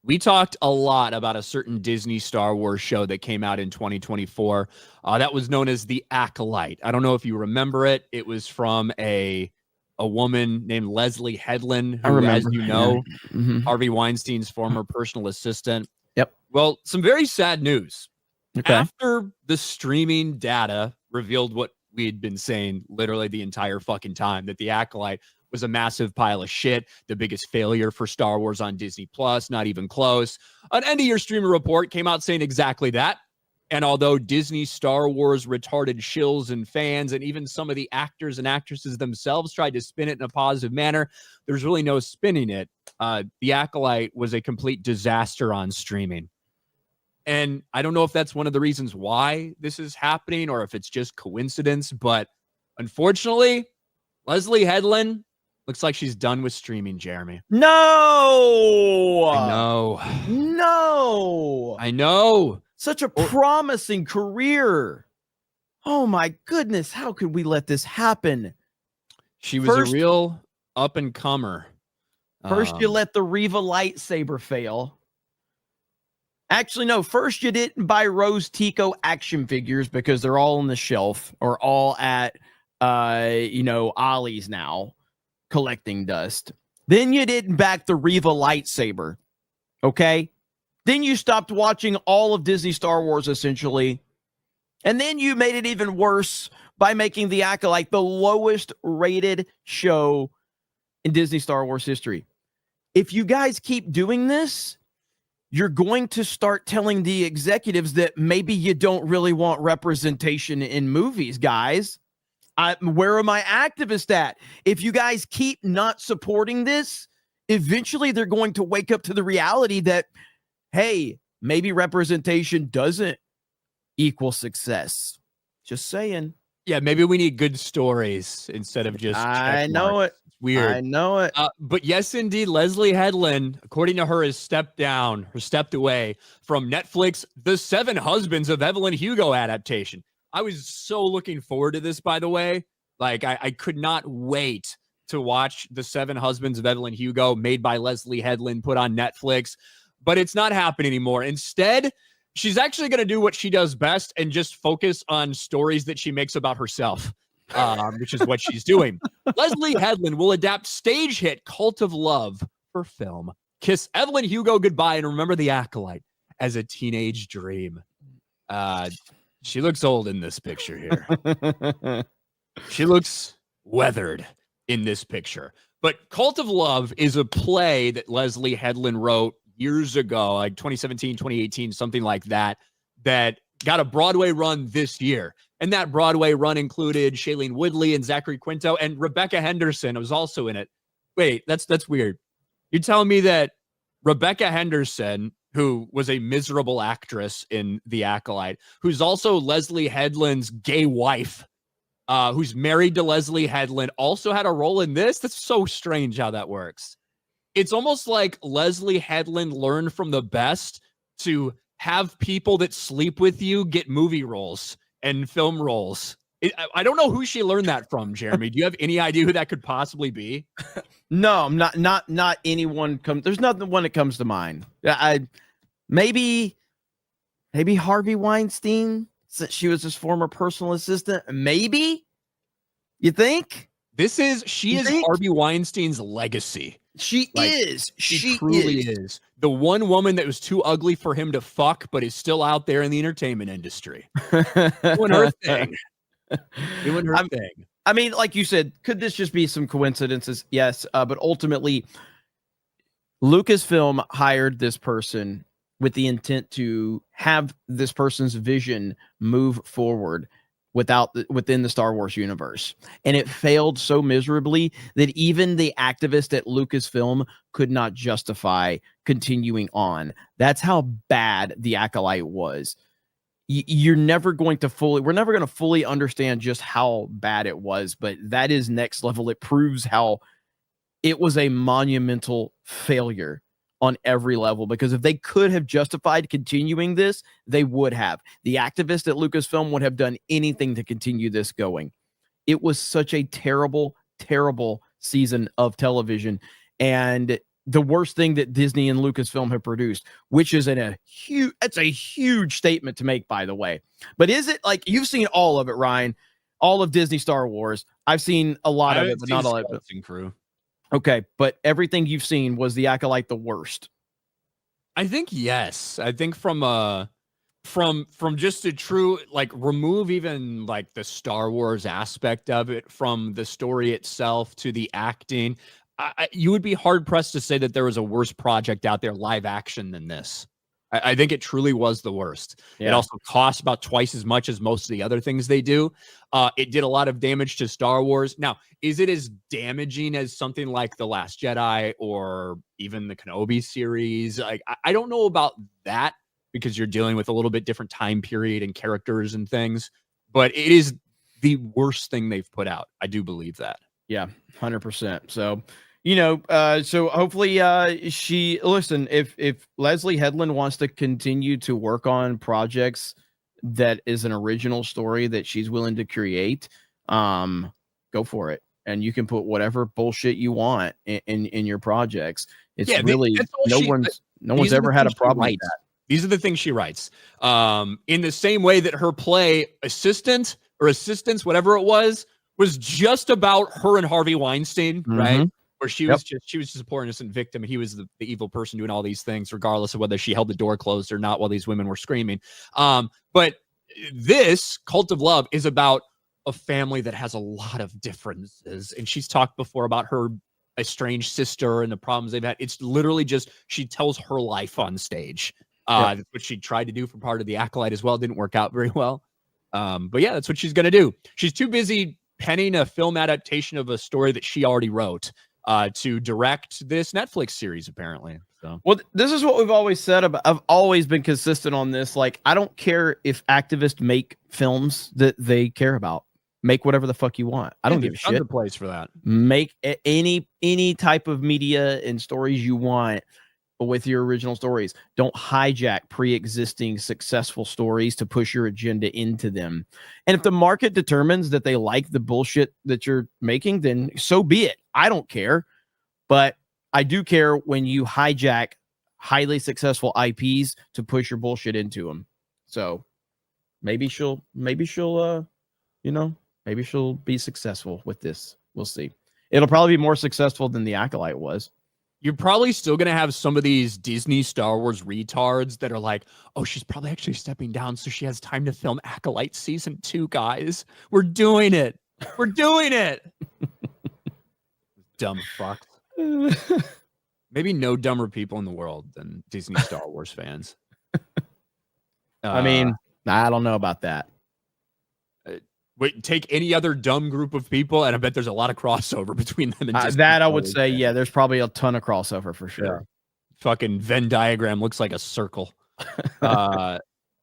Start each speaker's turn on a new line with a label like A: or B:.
A: We talked a lot about a certain Disney Star Wars show that came out in 2024. That was known as The Acolyte. I don't know if you remember it. It was from a woman named Leslie Headland,
B: I
A: who,
B: remember.
A: as you know,
B: Yeah. Mm-hmm.
A: Harvey Weinstein's former personal assistant.
B: Yep.
A: Well, some very sad news.
B: Okay.
A: After the streaming data revealed what we had been saying literally the entire fucking time, that The Acolyte was a massive pile of shit, the biggest failure for Star Wars on Disney Plus, not even close. An end-of-year streamer report came out saying exactly that. And although Disney Star Wars retarded shills and fans, and even some of the actors and actresses themselves tried to spin it in a positive manner, there's really no spinning it. The Acolyte was a complete disaster on streaming. And I don't know if that's one of the reasons why this is happening or if it's just coincidence, but unfortunately, Leslie Headland looks like she's done with streaming, Jeremy.
B: No!
A: I know.
B: No!
A: I know.
B: Such a promising career. Oh my goodness, how could we let this happen?
A: She was a real up-and-comer.
B: First, you let the Reva lightsaber fail. Actually, no. First, you didn't buy Rose Tico action figures because they're all on the shelf or all at, Ollie's now, collecting dust. Then you didn't back the Reva lightsaber. Okay? Then you stopped watching all of Disney Star Wars, essentially. And then you made it even worse by making The Acolyte the lowest rated show in Disney Star Wars history. If you guys keep doing this, you're going to start telling the executives that maybe you don't really want representation in movies, guys. Where are my activists at? If you guys keep not supporting this, eventually they're going to wake up to the reality that, hey, maybe representation doesn't equal success. Just saying.
A: Yeah, maybe we need good stories instead of just
B: I know it.
A: It's weird.
B: I know it.
A: But yes, indeed, Leslie Headland, according to her, has stepped away from Netflix, The Seven Husbands of Evelyn Hugo adaptation. I was so looking forward to this, by the way. Like, I could not wait to watch The Seven Husbands of Evelyn Hugo, made by Leslie Headland, put on Netflix. But it's not happening anymore. Instead, she's actually going to do what she does best and just focus on stories that she makes about herself, which is what she's doing. Leslie Headland will adapt stage hit Cult of Love for film. Kiss Evelyn Hugo goodbye and remember The Acolyte as a teenage dream. She looks old in this picture here. She looks weathered in this picture. But Cult of Love is a play that Leslie Headland wrote years ago, like 2017, 2018, something like that, that got a Broadway run this year. And that Broadway run included Shailene Woodley and Zachary Quinto, and Rebecca Henderson was also in it. Wait, that's weird. You're telling me that Rebecca Henderson, who was a miserable actress in The Acolyte, who's also Leslie Headland's gay wife, who's married to Leslie Headland, also had a role in this? That's so strange how that works. It's almost like Leslie Headland learned from the best to have people that sleep with you get movie roles and film roles. I don't know who she learned that from, Jeremy. Do you have any idea who that could possibly be?
B: No, not anyone. There's nothing one that comes to mind. Maybe Harvey Weinstein, since she was his former personal assistant. Maybe, you think?
A: She is Harvey Weinstein's legacy.
B: She is.
A: She truly is. The one woman that was too ugly for him to fuck, but is still out there in the entertainment industry. Doing her thing. Doing her thing.
B: I mean, like you said, could this just be some coincidences? Yes. But ultimately, Lucasfilm hired this person with the intent to have this person's vision move forward within the Star Wars universe. And it failed so miserably that even the activists at Lucasfilm could not justify continuing on. That's how bad The Acolyte was. We're never going to fully understand just how bad it was, but that is next level. It proves how it was a monumental failure on every level, because if they could have justified continuing this, they would have. The activists at Lucasfilm would have done anything to continue this going. It was such a terrible, terrible season of television. And the worst thing that Disney and Lucasfilm have produced, which is it's a huge statement to make, by the way. But is it like you've seen all of it, Ryan? All of Disney Star Wars. I've seen a lot of it, but not all of it.
A: Crew.
B: Okay, but everything you've seen, was The Acolyte the worst?
A: I think yes. I think from just a true, like, remove even like the Star Wars aspect of it, from the story itself to the acting, you would be hard pressed to say that there was a worse project out there live action than this. I think it truly was the worst. Yeah. It also costs about twice as much as most of the other things they do. It did a lot of damage to Star Wars. Now, is it as damaging as something like The Last Jedi or even the Kenobi series? Like, I don't know about that, because you're dealing with a little bit different time period and characters and things. But it is the worst thing they've put out. I do believe that.
B: Yeah, 100%. So, so hopefully if Leslie Headland wants to continue to work on projects that is an original story that she's willing to create, go for it. And you can put whatever bullshit you want in your projects. It's really no one's ever had a problem with that.
A: These are the things she writes. In the same way that her play Assistance, whatever it was just about her and Harvey Weinstein, right? Where she was just a poor innocent victim. He was the evil person doing all these things, regardless of whether she held the door closed or not while these women were screaming. But this Cult of Love is about a family that has a lot of differences. And she's talked before about her estranged sister and the problems they've had. It's literally just, she tells her life on stage. That's what she tried to do for part of The Acolyte as well. Didn't work out very well. But yeah, that's what she's going to do. She's too busy penning a film adaptation of a story that she already wrote to direct this Netflix series, apparently. So, well,
B: this is what we've always said about. I've always been consistent on this. Like, I don't care if activists make films that they care about. Make whatever the fuck you want. I don't give a shit.
A: There's a place for that.
B: Make any type of media and stories you want with your original stories. Don't hijack pre-existing successful stories to push your agenda into them. And if the market determines that they like the bullshit that you're making, then so be it. I don't care. But I do care when you hijack highly successful IPs to push your bullshit into them. So maybe she'll maybe she'll be successful with this. We'll see. It'll probably be more successful than The Acolyte was.
A: You're probably still going to have some of these Disney Star Wars retards that are like, oh, she's probably actually stepping down so she has time to film Acolyte Season 2, guys. We're doing it. We're doing it. Dumb fucks. Maybe no dumber people in the world than Disney Star Wars fans.
B: I mean, I don't know about that.
A: Wait, take any other dumb group of people, and I bet there's a lot of crossover between them. And
B: that I would say, yeah, there's probably a ton of crossover for sure.
A: Yeah. Fucking Venn diagram looks like a circle.